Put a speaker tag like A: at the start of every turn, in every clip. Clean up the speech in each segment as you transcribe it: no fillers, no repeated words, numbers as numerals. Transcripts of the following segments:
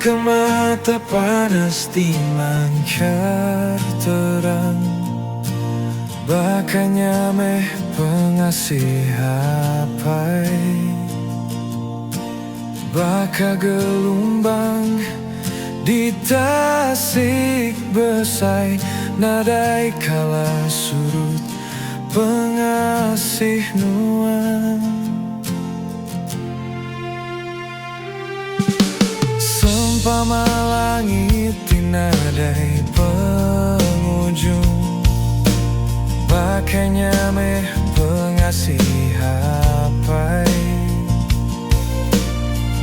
A: ke mata panas dimangkar terang, bakanya meh pengasih hapai, baka gelombang di tasik besai, nadai kala surut pengasih nuan. Seumpama langit tinadai penghujung, bakanya meh pengasih hapai,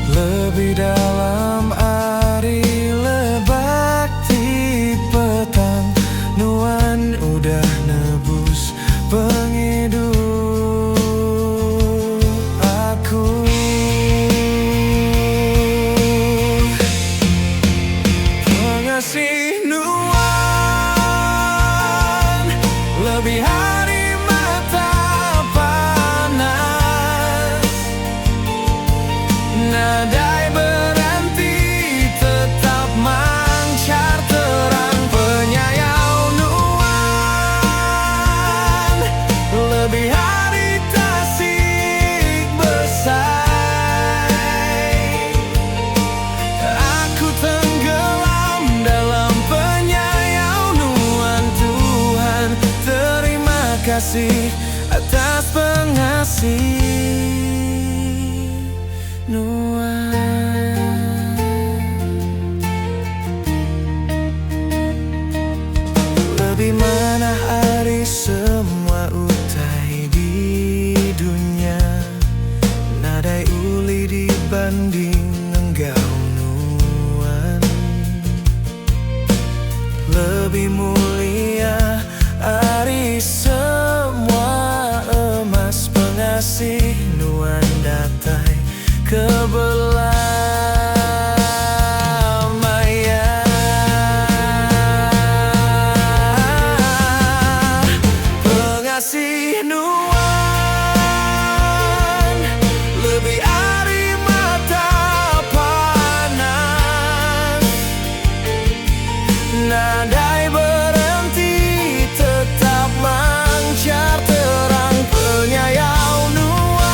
A: lebih dalam ari lebak di petang, nuan udah nebus penghidup aku. Pengasih nuan, lebih hari mata panas, nadai berhenti tetap mancar terang. Penyayau nuan, lebih hari tasik besai, aku tenggelam dalam penyayau nuan. Tuhan, terima kasih atas pengasih nuan. Lebih mana hari semua utai di dunia, nadai uli dibanding enggau nuan. Lebih mulia hari semua emas pengasih nuan datai kebelamaian. Pengasih nuan, lebih ari mata panas, nadai berhenti tetap mancar terang. Penyayau nuan,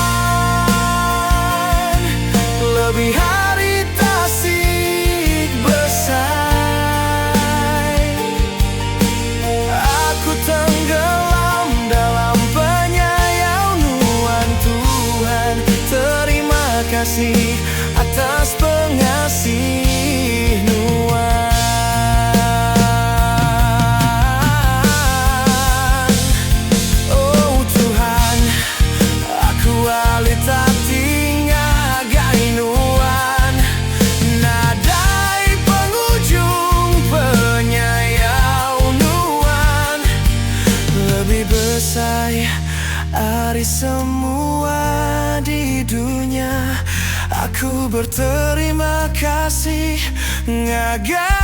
A: lebih hari tasik besai, aku tenggelam dalam penyayau nuan. Tuhan, terima kasih atas pengasih nuan. Oh Tuhan, aku alita tinggal gai nuan, nadai penghujung penyayau nuan. Lebih besar ari semua di dunia, aku berterima kasih ngagai